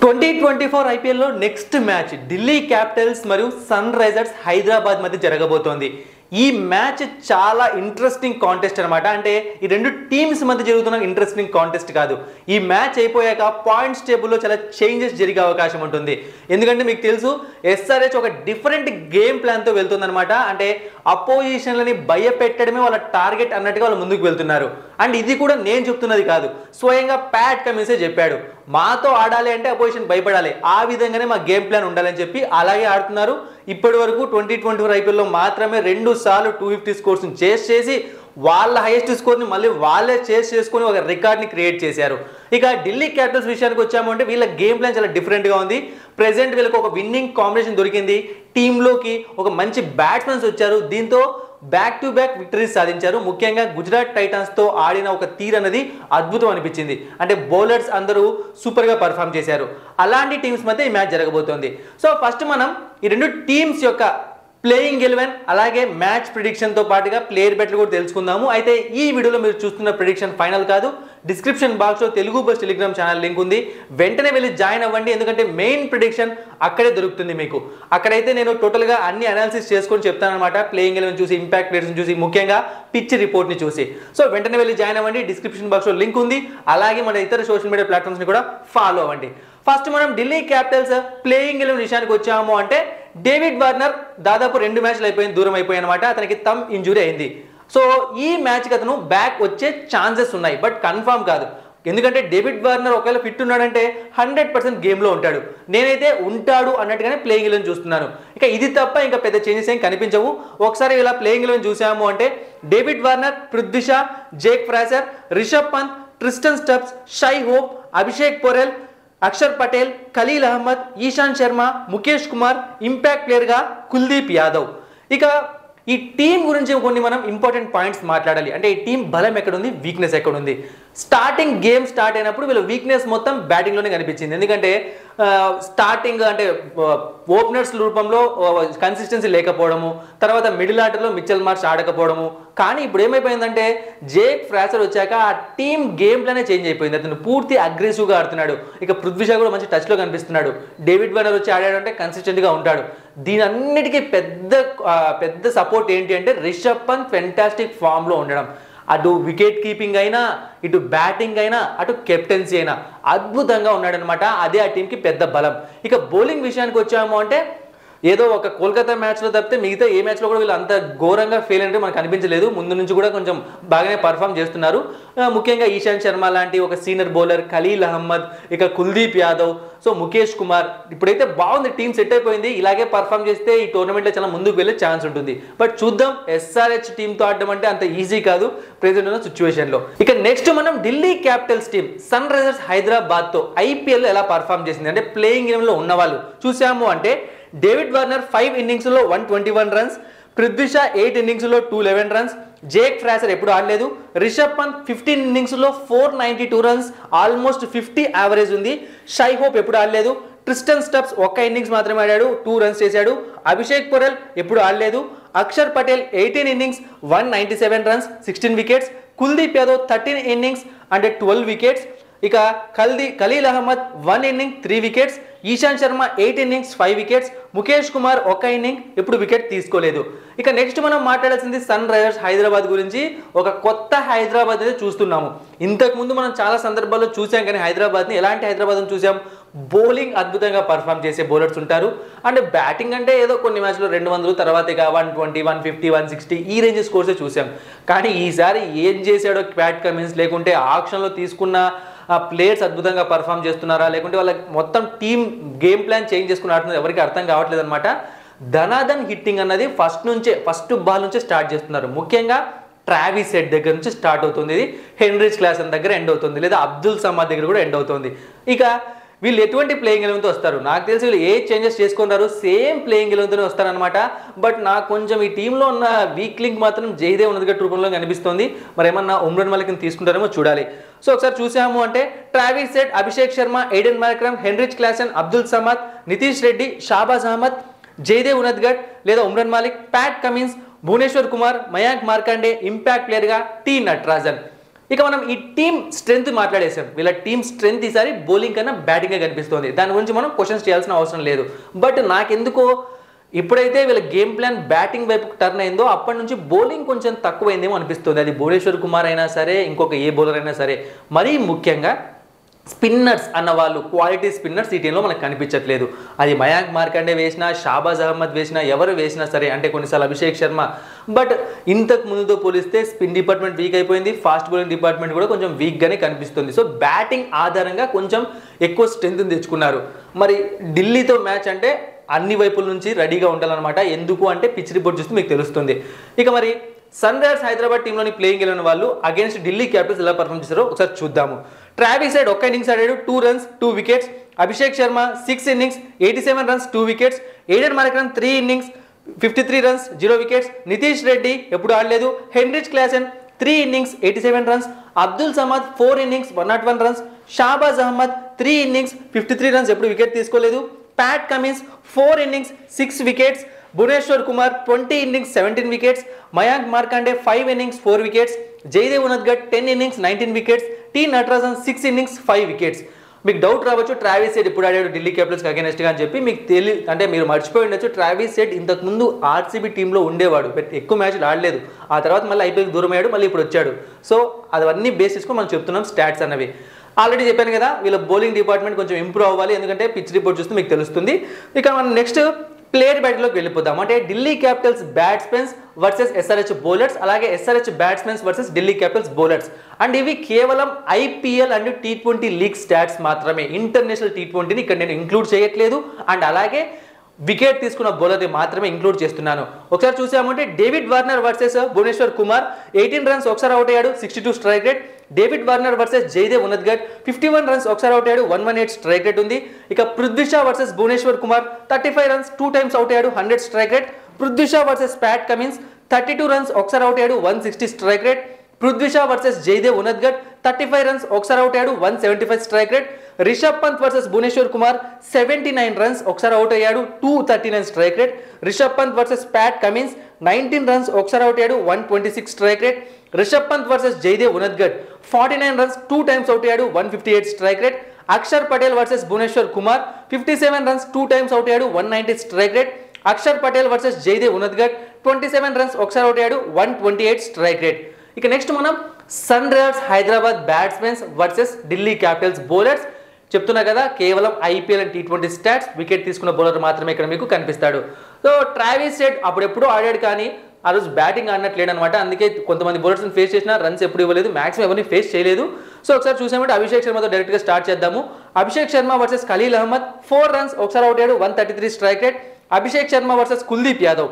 2024 ఐపీఎల్లో next match Delhi Capitals మరియు sun Risers Hyderabad మధ్య జరగబోతోంది. ఈ మ్యాచ్ చాలా ఇంట్రెస్టింగ్ కాంటెస్ట్ అనమాట. అంటే ఈ రెండు టీమ్స్ మధ్య జరుగుతున్న ఇంట్రెస్టింగ్ కాంటెస్ట్ కాదు. ఈ మ్యాచ్ అయిపోయాక పాయింట్స్ టేబుల్లో చాలా చేంజెస్ జరిగే అవకాశం ఉంటుంది. ఎందుకంటే మీకు తెలుసు ఎస్ఆర్హెచ్ ఒక డిఫరెంట్ గేమ్ ప్లాన్తో వెళ్తుందనమాట. అంటే అపోజిషన్లని భయపెట్టడమే వాళ్ళ టార్గెట్ అన్నట్టుగా వాళ్ళు ముందుకు వెళ్తున్నారు. అండ్ ఇది కూడా నేను చెప్తున్నది కాదు, స్వయంగా ప్యాట్ కమిన్సే చెప్పాడు. మాతో ఆడాలి అంటే అపోజిషన్ భయపడాలి, ఆ విధంగానే మా గేమ్ ప్లాన్ ఉండాలని చెప్పి అలాగే ఆడుతున్నారు. ఇప్పటి వరకు 2024 ఐపీఎల్లో మాత్రమే 2 సార్లు 250 స్కోర్స్ని చేస్ చేసి వాళ్ళ హైయెస్ట్ స్కోర్ని మళ్ళీ వాళ్ళే చేస్ చేసుకొని ఒక రికార్డ్ని క్రియేట్ చేశారు. ఇక ఢిల్లీ క్యాపిటల్స్ విషయానికి వచ్చాము అంటే వీళ్ళ గేమ్ ప్లాన్ చాలా డిఫరెంట్గా ఉంది. ప్రెసెంట్ వీళ్ళకి ఒక విన్నింగ్ కాంబినేషన్ దొరికింది. టీంలోకి ఒక మంచి బ్యాట్స్మెన్స్ వచ్చారు. దీంతో బ్యాక్ టు బ్యాక్ విక్టరీస్ సాధించారు. ముఖ్యంగా గుజరాత్ టైటాన్స్తో ఆడిన ఒక తీరు అనేది అద్భుతం అనిపించింది. అంటే బౌలర్స్ అందరూ సూపర్గా పర్ఫామ్ చేశారు. అలాంటి టీమ్స్ మధ్య ఈ మ్యాచ్ జరగబోతోంది. సో ఫస్ట్ మనం ఈ రెండు టీమ్స్ యొక్క ప్లేయింగ్ 11 అలాగే మ్యాచ్ ప్రిడిక్షన్తో పాటుగా ప్లేయర్ బెట్లు కూడా తెలుసుకుందాము. అయితే ఈ వీడియోలో మీరు చూస్తున్న ప్రిడిక్షన్ ఫైనల్ కాదు. డిస్క్రిప్షన్ బాక్స్లో Telugu bus Telegram channel link ఉంది, వెంటనే వెళ్ళి జాయిన్ అవ్వండి. ఎందుకంటే మెయిన్ ప్రిడిక్షన్ అక్కడే దొరుకుతుంది మీకు. అక్కడైతే నేను టోటల్గా అన్ని అనాలిసిస్ చేసుకొని చెప్తానమాట. ప్లేయింగ్ 11 చూసి, ఇంపాక్ట్ ప్లేయర్స్ని చూసి, ముఖ్యంగా పిచ్ రిపోర్ట్ని చూసి. సో వెంటనే వెళ్ళి జాయిన్ అవ్వండి. డిస్క్రిప్షన్ బాక్స్లో లింక్ ఉంది. అలాగే మన ఇతర సోషల్ మీడియా ప్లాట్ఫామ్స్ని కూడా ఫాలో అవ్వండి. ఫస్ట్ మనం ఢిల్లీ క్యాపిటల్స్ ప్లేయింగ్ 11 విషయానికి వచ్చాము అంటే డేవిడ్ వార్నర్ దాదాపు 2 మ్యాచ్లు అయిపోయింది, దూరం అయిపోయాయి అనమాట. అతనికి థంబ్ ఇంజురీ అయింది. సో ఈ మ్యాచ్కి అతను బ్యాక్ వచ్చే ఛాన్సెస్ ఉన్నాయి, బట్ కన్ఫర్మ్ కాదు. ఎందుకంటే డేవిడ్ వార్నర్ ఒకవేళ ఫిట్ ఉన్నాడంటే 100% గేమ్లో ఉంటాడు. నేనైతే ఉంటాడు అన్నట్టుగానే ప్లేయింగ్ 11 చూస్తున్నాను. ఇక ఇది తప్ప ఇంకా పెద్ద చేంజెస్ ఏం కనిపించవు. ఒకసారి ఇలా ప్లేయింగ్ 11 చూసాము అంటే David Warner, Prithvi Shaw, Jake Fraser, Rishabh Pant, Tristan Stubbs, Shai Hope, Abhishek Porel, Axar Patel, Khaleel Ahmed, Ishant Sharma, Mukesh Kumar, impact ప్లేయర్గా కుల్దీప్ యాదవ్. ఇక ఈ టీం గురించి కొన్ని మనం ఇంపార్టెంట్ పాయింట్స్ మాట్లాడాలి. అంటే ఈ టీం బలం ఎక్కడుంది, వీక్నెస్ ఎక్కడుంది. స్టార్టింగ్ గేమ్ స్టార్ట్ అయినప్పుడు వీళ్ళ వీక్నెస్ మొత్తం బ్యాటింగ్లోనే కనిపించింది. ఎందుకంటే స్టార్టింగ్ అంటే ఓపెనర్స్ రూపంలో కన్సిస్టెన్సీ లేకపోవడము, తర్వాత మిడిల్ ఆర్డర్లో మిచెల్ మార్ష్ ఆడకపోవడము. కానీ ఇప్పుడు ఏమైపోయిందంటే జేక్ ఫ్రాసర్ వచ్చాక ఆ టీం గేమ్ ప్లానే చేంజ్ అయిపోయింది. అతను పూర్తి అగ్రెసివ్గా ఆడుతున్నాడు. ఇక పృథ్వీ షా కూడా మంచి టచ్లో కనిపిస్తున్నాడు. డేవిడ్ వార్నర్ వచ్చి ఆడాడంటే కన్సిస్టెంట్గా ఉంటాడు. దీని అన్నిటికీ పెద్ద సపోర్ట్ ఏంటి అంటే రిషబ్ పంత్ ఫెంటాస్టిక్ ఫామ్లో ఉండడం. అటు వికెట్ కీపింగ్ అయినా, ఇటు బ్యాటింగ్ అయినా, అటు కెప్టెన్సీ అయినా అద్భుతంగా ఉన్నాడనమాట. అదే ఆ టీంకి పెద్ద బలం. ఇక బౌలింగ్ విషయానికి వచ్చాము అంటే ఏదో ఒక కోల్కతా మ్యాచ్లో తప్పితే మిగతా ఏ మ్యాచ్లో కూడా వీళ్ళు అంత ఘోరంగా ఫెయిల్ అంటే మనకు అనిపించలేదు. ముందు నుంచి కూడా కొంచెం బాగానే పర్ఫామ్ చేస్తున్నారు. ముఖ్యంగా ఈశాంత్ శర్మ లాంటి ఒక సీనియర్ బౌలర్, ఖలీల్ అహ్మద్, ఇక కుల్దీప్ యాదవ్, సో ముఖేష్ కుమార్, ఇప్పుడైతే బాగుంది, టీం సెట్ అయిపోయింది. ఇలాగే పర్ఫామ్ చేస్తే ఈ టోర్నమెంట్లో చాలా ముందుకు వెళ్ళే ఛాన్స్ ఉంటుంది. బట్ చూద్దాం, ఎస్ఆర్హెచ్ టీంతో ఆడడం అంటే అంత ఈజీ కాదు ప్రెజెంట్ ఉన్న సిచ్యువేషన్లో. ఇక నెక్స్ట్ మనం Delhi Capitals team Sunrisers హైదరాబాద్తో ఐపీఎల్ ఎలా పర్ఫామ్ చేసింది అంటే ప్లేయింగ్ 11లో ఉన్నవాళ్ళు చూసాము అంటే డేవిడ్ వార్నర్ 5 ఇన్నింగ్స్లో 121 రన్స్, పృథ్వీ షా 8 ఇన్నింగ్స్లో 211 రన్స్, జేక్ ఫ్రాసర్ ఎప్పుడు ఆడలేదు, రిషబ్ పంత్ 15 ఇన్నింగ్స్లో 492 రన్స్, ఆల్మోస్ట్ 50 యావరేజ్ ఉంది, షై హోప్ ఎప్పుడు ఆడలేదు, ట్రిస్టన్ స్టబ్స్ 1 ఇన్నింగ్స్ మాత్రమే ఆడాడు, 2 రన్స్ చేశాడు, అభిషేక్ పొరెల్ ఎప్పుడు ఆడలేదు, Akshar Patel 18 innings 197 runs 16 wickets, Kuldeep Yadav 13 innings అంటే 12 వికెట్స్, ఇక Khaleel Ahmed 1 inning 3 wickets, Ishant Sharma 8 innings 5 wickets, Mukesh Kumar 1 inning ఎప్పుడు వికెట్ తీసుకోలేదు. ఇక నెక్స్ట్ మనం మాట్లాడాల్సింది సన్ రైజర్స్ హైదరాబాద్ గురించి. ఒక కొత్త హైదరాబాద్ అయితే చూస్తున్నాము. ఇంతకుముందు మనం చాలా సందర్భాల్లో చూసాం, కానీ హైదరాబాద్ని ఎలాంటి హైదరాబాద్ని చూసాం, బౌలింగ్ అద్భుతంగా పర్ఫామ్ చేసే బౌలర్స్ ఉంటారు. అంటే బ్యాటింగ్ అంటే ఏదో కొన్ని మ్యాచ్లో 200, తర్వాత ఇక 120, 150, 160 ఈ రేంజ్ స్కోర్సే చూసాం. కానీ ఈసారి ఏం చేశాడో ప్యాట్ కమిన్స్, లేకుంటే ఆక్షన్లో తీసుకున్న ప్లేయర్స్ అద్భుతంగా పర్ఫామ్ చేస్తున్నారా, లేకుంటే వాళ్ళ మొత్తం టీం గేమ్ ప్లాన్ చేంజ్ చేసుకుని ఆడుతున్నారు ఎవరికి అర్థం కావట్లేదు అనమాట. ధనాధన్ హిట్టింగ్ అన్నది ఫస్ట్ బాల్ నుంచే స్టార్ట్ చేస్తున్నారు. ముఖ్యంగా ట్రావిస్ హెడ్ దగ్గర నుంచి స్టార్ట్ అవుతుంది. ఇది హెన్రిచ్ క్లాసన్ దగ్గర ఎండ్ అవుతుంది, లేదా అబ్దుల్ సమాద్ దగ్గర కూడా ఎండ్ అవుతుంది. ఇక వీళ్ళు ఎటువంటి ప్లేయింగ్ 11తో వస్తారు, నాకు తెలిసి వీళ్ళు ఏ చేంజెస్ చేసుకున్నారు, సేమ్ ప్లేయింగ్ 11తోనే వస్తారనమాట. బట్ నాకు కొంచెం ఈ టీంలో ఉన్న వీక్ లింక్ మాత్రం జైదేవ్ ఉన్నదిగట్ రూపంలో కనిపిస్తుంది. మరి ఏమన్నా ఉమ్రాన్ మలిక్ని తీసుకుంటారేమో చూడాలి. సో ఒకసారి చూసాము అంటే Travis Head, Abhishek Sharma, Aiden Markram, Heinrich Klaasen, Abdul Samad, Nitish Reddy, Shahbaz Ahmed, Jaydev Unadkat లేదా Umran Malik, Pat Cummins, Bhuvneshwar Kumar, Mayank Markande, impact ప్లేయర్గా టీ నటరాజన్. ఇక మనం ఈ టీమ్ స్ట్రెంగ్త్ మాట్లాడేసాం. వీళ్ళ టీమ్ స్ట్రెంగ్త్ ఈసారి బౌలింగ్ కన్నా బ్యాటింగ్గా కనిపిస్తుంది. దాని గురించి మనం క్వశ్చన్స్ చేయాల్సిన అవసరం లేదు. బట్ నాకెందుకో ఇప్పుడైతే వీళ్ళ గేమ్ ప్లాన్ బ్యాటింగ్ వైపు టర్న్ అయిందో అప్పటి నుంచి బౌలింగ్ కొంచెం తక్కువైందేమో అనిపిస్తుంది. అది భువనేశ్వర్ కుమార్ అయినా సరే, ఇంకొక ఏ బౌలర్ అయినా సరే. మరీ ముఖ్యంగా స్పిన్నర్స్ అన్న వాళ్ళు, క్వాలిటీ స్పిన్నర్స్ ఈ టీంలో మనకు కనిపించట్లేదు. అది మయాంక్ మార్కండే వేసినా, షాబాజ్ అహ్మద్ వేసినా, ఎవరు వేసినా సరే, అంటే కొన్నిసార్లు అభిషేక్ శర్మ. బట్ ఇంతకు ముందుతో పోలిస్తే స్పిన్ డిపార్ట్మెంట్ వీక్ అయిపోయింది, ఫాస్ట్ బౌలింగ్ డిపార్ట్మెంట్ కూడా కొంచెం వీక్గానే కనిపిస్తుంది. సో బ్యాటింగ్ ఆధారంగా కొంచెం ఎక్కువ స్ట్రెంత్ తెచ్చుకున్నారు. మరి ఢిల్లీతో మ్యాచ్ అంటే అన్ని వైపుల నుంచి రెడీగా ఉండాలన్నమాట. ఎందుకు అంటే పిచ్ రిపోర్ట్ చూస్తే మీకు తెలుస్తుంది. ఇక మరి సన్ రైజర్స్ హైదరాబాద్ టీంలోని ప్లేయింగ్ ఎలెవన్ వాళ్ళు అగేన్స్ట్ ఢిల్లీ క్యాపిటల్స్ ఎలా పర్ఫార్మ్ చేశారో ఒకసారి చూద్దాము. ట్రావిస్ హెడ్ ఒక్క ఇన్నింగ్స్ ఆడాడు, 2 runs 2 wickets. Abhishek Sharma 6 innings 87 runs 2 wickets. Aiden Markram 3 innings 53 runs 0 wickets. Nitish Reddy ఎప్పుడు ఆడలేదు. Heinrich Klaasen 3 innings 87 runs. Abdul Samad 4 innings 101 runs. Shahbaz Ahmed 3 innings 53 runs ఎప్పుడు వికెట్ తీసుకోలేదు. Pat Cummins 4 innings 6 wickets. Bhuvneshwar Kumar 20 innings 17 wickets. Mayank Markande 5 innings 4 wickets. Jaydev Unadkat 10 innings 19 wickets. Tea Natarajan 6 innings 5 wickets. మీకు doubt రావచ్చు Travis head ఇప్పుడు ఆడాడు ఢిల్లీ క్యాపిటల్స్కి అగైనెస్ట్గా అని చెప్పి. మీకు అంటే మీరు మర్చిపోయి ఉండొచ్చు, ట్రావిస్ హెడ్ ఇంతకుముందు ఆర్సీబీ టీంలో ఉండేవాడు, ఎక్కువ మ్యాచ్లు ఆడలేదు. ఆ తర్వాత మళ్ళీ ఐపీఎల్కి దూరం అయ్యాడు, మళ్ళీ ఇప్పుడు వచ్చాడు. సో అవన్నీ బేస్ చేసుకొని మనం చెప్తున్నాం స్టాట్స్ అన్నవి. ఆల్రెడీ చెప్పాను కదా, వీళ్ళ బౌలింగ్ డిపార్ట్మెంట్ కొంచెం ఇంప్రూవ్ అవ్వాలి, ఎందుకంటే పిచ్ రిపోర్ట్ చూస్తే మీకు తెలుస్తుంది. ఇక మనం నెక్స్ట్ ప్లేయర్ బ్యాటింగ్లోకి వెళ్ళిపోదాం. అంటే Delhi Capitals batsmens versus SRH bowlers, అలాగే SRH batsmens versus Delhi Capitals bowlers. And ఇవి కేవలం IPL and T20 league stats మాత్రమే. ఇంటర్నేషనల్ T20ని ఇక్కడ నేను ఇంక్లూడ్ చేయట్లేదు. అండ్ అలాగే వికెట్ తీసుకున్న బౌలర్ని మాత్రమే ఇంక్లూడ్ చేస్తున్నాను. ఒకసారి చూసామంటే David Warner versus Bhuvneshwar Kumar 18 runs ఒకసారి అవుట్ అయ్యాడు, 62 strike rate. David Warner versus Jaydev Unadkat 51 runs ఒకసారి అవుట్ అయ్యాడు, 118 స్ట్రైక్ రేట్ ఉంది. ఇక Prithvi Shaw versus Bhuvneshwar Kumar 35 runs 2 times out అయ్యాడు, 100 strike rate. Prithvi Shaw versus Pat Cummins 32 runs ఒకసారి అవుట్ అయ్యాడు, 160 strike rate. Prithvi Shaw versus Jaydev Unadkat 35 runs ఒకసారి అవుట్ అయ్యాడు, 175 strike rate. Rishabh Pant versus Bhuvneshwar Kumar 79 runs ఒకసారి అవుట్ అయ్యాడు, 239 strike rate. Rishabh Pant versus Pat Cummins 19 runs ఒకసారి అవుట్ అయ్యాడు, 126 strike rate. Rishabh Pant versus Jaydev Unadkat 49 runs 2 times out అయ్యాడు, 158 strike rate. Axar Patel versus Bhuvneshwar Kumar 57 runs 2 times out అయ్యాడు, 190 strike rate. Axar Patel versus Jaydev Unadkat 27 runs ఒకసారి out అయ్యాడు, 128 స్ట్రైక్ రేట్. ఇక next మనం sun Risers Hyderabad batsmens versus Delhi Capitals bowlers. చెప్తున్నా కదా, కేవలం IPL and T20 stats, wicket తీసుకున్న బౌలర్ మాత్రమే ఇక్కడ మీకు కనిపిస్తాడు. సో ట్రావిస్ హెడ్ అప్పుడెప్పుడు ఆడాడు, కానీ ఆ రోజు బ్యాటింగ్ ఆడినట్లేడు అనమాట. అందుకే కొంతమంది బౌలర్స్ని ఫేస్ చేసిన రన్స్ ఎప్పుడు ఇవ్వలేదు, మాక్సిమం ఎవరిని ఫేస్ చేయలేదు. సో ఒకసారి చూసామంటే అభిషేక్ శర్మతో డైరెక్ట్గా స్టార్ట్ చేద్దాము. అభిషేక్ శర్మ వర్సెస్ ఖలీల్ అహ్మద్ 4 runs ఒకసారి అవుట్ అయ్యాడు, 133 strike rate. Abhishek Sharma versus Kuldeep Yadav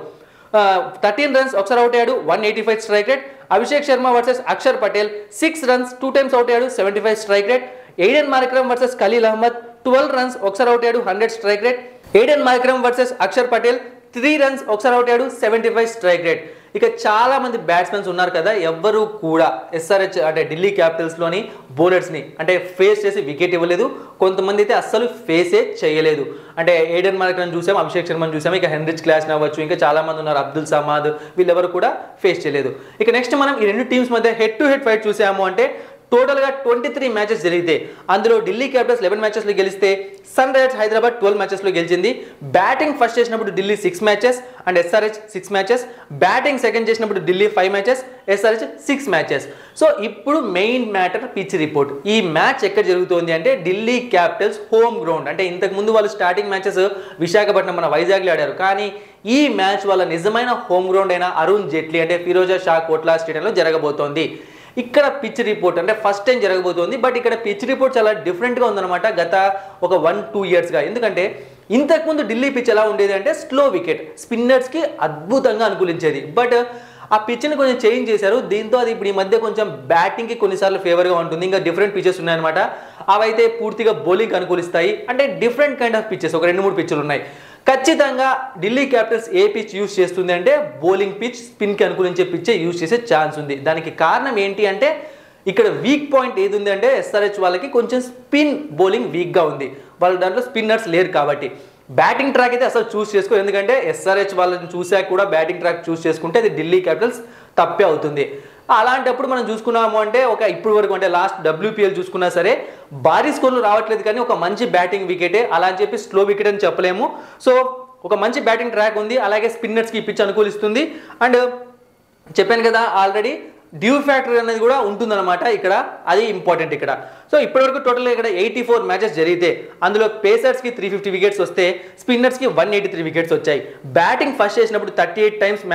13 runs ఒకసారి అవుట్ అయ్యాడు, 185 strike rate. Abhishek Sharma versus Akshar Patel 6 runs 2 times out అయ్యాడు, 75 strike rate. Aiden Markram versus Khaleel Ahmed 12 runs ఒకసారి అవుట్ అయ్యాడు, 100 strike rate. Aiden Markram versus Akshar Patel 3 runs ఒకసారి అవుట్ అయ్యాడు, 75 స్ట్రైక్ రేట్. ఇక చాలా మంది బ్యాట్స్మెన్స్ ఉన్నారు కదా, ఎవ్వరూ కూడా ఎస్ఆర్హెచ్ అంటే ఢిల్లీ క్యాపిటల్స్లోని బౌలర్స్ని అంటే ఫేస్ చేసి వికెట్ ఇవ్వలేదు. కొంతమంది అయితే అస్సలు ఫేసే చేయలేదు. అంటే ఎయిడెన్ మార్కరమ్ చూసాము, అభిషేక్ శర్మను చూసాము, ఇక హెన్రిచ్ క్లాసెన్ అవ్వచ్చు, ఇంకా చాలా మంది ఉన్నారు, అబ్దుల్ సమాద్, వీళ్ళెవరు కూడా ఫేస్ చేయలేదు. ఇక నెక్స్ట్ మనం ఈ రెండు టీమ్స్ మధ్య హెడ్ టు హెడ్ ఫైట్ చూసాము. అంటే టోటల్గా 23 మ్యాచెస్ జరిగితే అందులో ఢిల్లీ క్యాపిటల్స్ 11 మ్యాచెస్లో గెలిస్తే సన్ రైజర్స్ హైదరాబాద్ 12 మ్యాచెస్లో గెలిచింది. బ్యాటింగ్ ఫస్ట్ చేసినప్పుడు Delhi 6 matches and SRH 6 matches. Batting second చేసినప్పుడు Delhi 5 matches, SRH 6 matches. So ఇప్పుడు మెయిన్ మ్యాటర్ పిచ్ రిపోర్ట్. ఈ మ్యాచ్ ఎక్కడ జరుగుతుంది అంటే ఢిల్లీ క్యాపిటల్స్ హోమ్ గ్రౌండ్. అంటే ఇంతకుముందు వాళ్ళు స్టార్టింగ్ మ్యాచెస్ విశాఖపట్నం మన వైజాగ్లో ఆడారు, కానీ ఈ మ్యాచ్ వాళ్ళ నిజమైన హోమ్ గ్రౌండ్ అయిన అరుణ్ జైట్లీ అంటే ఫిరోజా షా కోట్లా స్టేడియంలో జరగబోతోంది. ఇక్కడ పిచ్ రిపోర్ట్ అంటే ఫస్ట్ టైం జరగబోతోంది. బట్ ఇక్కడ పిచ్ రిపోర్ట్ చాలా డిఫరెంట్గా ఉందన్నమాట గత ఒక 1-2 yearsగా. ఎందుకంటే ఇంతకుముందు ఢిల్లీ పిచ్ ఎలా ఉండేది అంటే స్లో వికెట్, స్పిన్నర్స్కి అద్భుతంగా అనుకూలించేది. బట్ ఆ పిచ్ని కొంచెం చేంజ్ చేశారు. దీంతో అది ఇప్పుడు ఈ మధ్య కొంచెం బ్యాటింగ్కి కొన్నిసార్లు ఫేవర్గా ఉంటుంది. ఇంకా డిఫరెంట్ పిచెస్ ఉన్నాయన్నమాట. అవైతే పూర్తిగా బౌలింగ్ అనుకూలిస్తాయి. అంటే డిఫరెంట్ కైండ్ ఆఫ్ పిచెస్, ఒక 2-3 పిచ్లు ఉన్నాయి. ఖచ్చితంగా ఢిల్లీ క్యాపిటల్స్ ఏ పిచ్ యూజ్ చేస్తుంది అంటే బౌలింగ్ పిచ్, స్పిన్కి అనుకూలించే పిచ్చే యూజ్ చేసే ఛాన్స్ ఉంది. దానికి కారణం ఏంటి అంటే ఇక్కడ వీక్ పాయింట్ ఏది ఉంది అంటే ఎస్ఆర్హెచ్ వాళ్ళకి కొంచెం స్పిన్ బౌలింగ్ వీక్గా ఉంది. వాళ్ళ దాంట్లో స్పిన్నర్స్ లేరు కాబట్టి. బ్యాటింగ్ ట్రాక్ అయితే అసలు చూస్ చేసుకో, ఎందుకంటే ఎస్ఆర్హెచ్ వాళ్ళని చూసాక కూడా బ్యాటింగ్ ట్రాక్ చూస్ చేసుకుంటే అది ఢిల్లీ క్యాపిటల్స్ తప్పే అవుతుంది. అలాంటప్పుడు మనం చూసుకున్నాము అంటే ఒక ఇప్పుడు వరకు అంటే లాస్ట్ WPL చూసుకున్నా సరే భారీ స్కోర్లు రావట్లేదు, కానీ ఒక మంచి బ్యాటింగ్ వికెటే. అలా అని చెప్పి స్లో వికెట్ అని చెప్పలేము. సో ఒక మంచి బ్యాటింగ్ ట్రాక్ ఉంది, అలాగే స్పిన్నర్స్కి పిచ్ అనుకూలిస్తుంది. అండ్ చెప్పాను కదా ఆల్రెడీ డ్యూ ఫ్యాక్టర్ అనేది కూడా ఉంటుందన్నమాట ఇక్కడ, అది ఇంపార్టెంట్ ఇక్కడ. సో ఇప్పటివరకు టోటల్గా ఇక్కడ 84 మ్యాచెస్ జరిగితే అందులో పేసర్స్కి 350 వికెట్స్ వస్తే స్పిన్నర్స్కి 183 వికెట్స్ వచ్చాయి. బ్యాటింగ్ ఫస్ట్ చేసినప్పుడు 38 టైమ్స్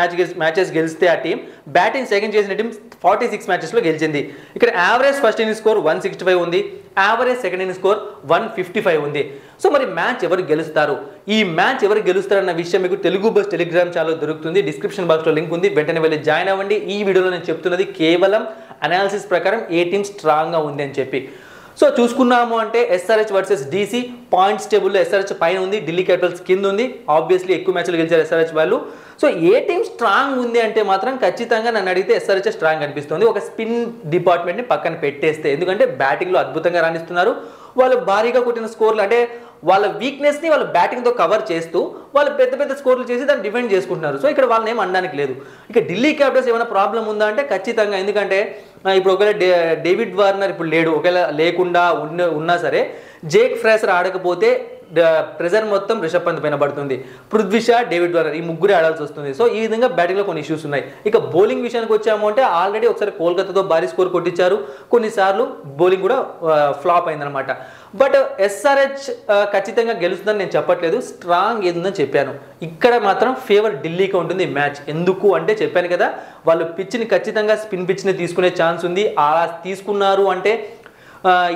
మ్యాచెస్ గెలిస్తే ఆ టీం, బ్యాటింగ్ సెకండ్ చేసిన టీం 46 మ్యాచెస్లో గెలిచింది. ఇక్కడ యావరేజ్ ఫస్ట్ ఇన్నింగ్ స్కోర్ 165 ఉంది, యావరేజ్ సెకండ్ ఇన్నింగ్ స్కోర్ 155 ఉంది. సో మరి మ్యాచ్ ఎవరు గెలుస్తారు, ఈ మ్యాచ్ ఎవరు గెలుస్తారన్న విషయం మీకు తెలుగు బస్ టెలిగ్రామ్ ఛానల్ దొరుకుతుంది. డిస్క్రిప్షన్ బాక్స్లో లింక్ ఉంది, వెంటనే వెళ్ళి జాయిన్ అవ్వండి. ఈ వీడియోలో నేను చెప్తున్నది కేవలం అనాలిసిస్ ప్రకారం ఏ టీం స్ట్రాంగ్గా ఉంది అని చెప్పి. సో చూసుకున్నాము అంటే SRH వర్సెస్ DC పాయింట్స్ టేబుల్లో SRH పైన ఉంది, ఢిల్లీ క్యాపిటల్స్ కింద ఉంది. ఆబ్వియస్లీ ఎక్కువ మ్యాచ్లు గెలిచారు SRH వాళ్ళు. సో ఏ టీం స్ట్రాంగ్ ఉంది అంటే మాత్రం ఖచ్చితంగా నన్ను అడిగితే SRH స్ట్రాంగ్ అనిపిస్తుంది, ఒక స్పిన్ డిపార్ట్మెంట్ని పక్కన పెట్టేస్తే. ఎందుకంటే బ్యాటింగ్లో అద్భుతంగా రాణిస్తున్నారు. వాళ్ళు భారీగా కొట్టిన స్కోర్లు అంటే వాళ్ళ వీక్నెస్ని వాళ్ళు బ్యాటింగ్తో కవర్ చేస్తూ వాళ్ళు పెద్ద పెద్ద స్కోర్లు చేసి దాన్ని డిఫెండ్ చేసుకుంటున్నారు. సో ఇక్కడ వాళ్ళని ఏం అనడానికి లేదు. ఇక ఢిల్లీ క్యాపిటల్స్ ఏమైనా ప్రాబ్లం ఉందా అంటే ఖచ్చితంగా, ఎందుకంటే ఇప్పుడు ఒకవేళ డేవిడ్ వార్నర్ ఇప్పుడు లేడు, ఒకవేళ లేకుండా ఉన్నా సరే జేక్ ఫ్రేసర్ ఆడకపోతే ప్రెజర్ మొత్తం రిషబ్ పంత్ పైన పడుతుంది. పృథ్వీ షా, డేవిడ్ వార్నర్ ఈ ముగ్గురే ఆడాల్సి వస్తుంది. సో ఈ విధంగా బ్యాటింగ్లో కొన్ని ఇష్యూస్ ఉన్నాయి. ఇక బౌలింగ్ విషయానికి వచ్చాము అంటే ఆల్రెడీ ఒకసారి కోల్కతాతో భారీ స్కోర్ కొట్టించారు, కొన్నిసార్లు బౌలింగ్ కూడా ఫ్లాప్ అయిందనమాట. బట్ SRH ఖచ్చితంగా గెలుస్తుందని నేను చెప్పట్లేదు, స్ట్రాంగ్ ఏదుందని చెప్పాను. ఇక్కడ మాత్రం ఫేవర్ ఢిల్లీకి ఉంటుంది మ్యాచ్. ఎందుకు అంటే చెప్పాను కదా, వాళ్ళు పిచ్ని ఖచ్చితంగా స్పిన్ పిచ్ని తీసుకునే ఛాన్స్ ఉంది. అలా తీసుకున్నారు అంటే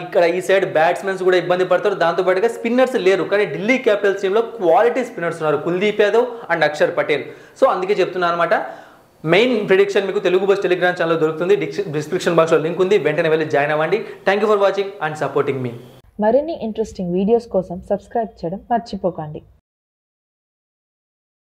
ఇక్కడ ఈ సైడ్ బ్యాట్స్మెన్స్ కూడా ఇబ్బంది పడతారు, దాంతోపాటుగా స్పిన్నర్స్ లేరు. కానీ ఢిల్లీ క్యాపిటల్స్ టీంలో క్వాలిటీ స్పిన్నర్స్ ఉన్నారు, కుల్దీప్ యాదవ్ అండ్ అక్షర్ పటేల్. సో అందుకే చెప్తున్నాను అనమాట. మెయిన్ ప్రిడిక్షన్ మీకు తెలుగు బస్ టెలిగ్రామ్ ఛానల్ దొరుకుతుంది, డిస్క్రిప్షన్ బాక్స్లో లింక్ ఉంది, వెంటనే వెళ్ళి జాయిన్ అవ్వండి. Thank you for watching and supporting మీ. మరిన్ని ఇంట్రెస్టింగ్ వీడియోస్ కోసం సబ్స్క్రైబ్ చేయడం మర్చిపోకండి.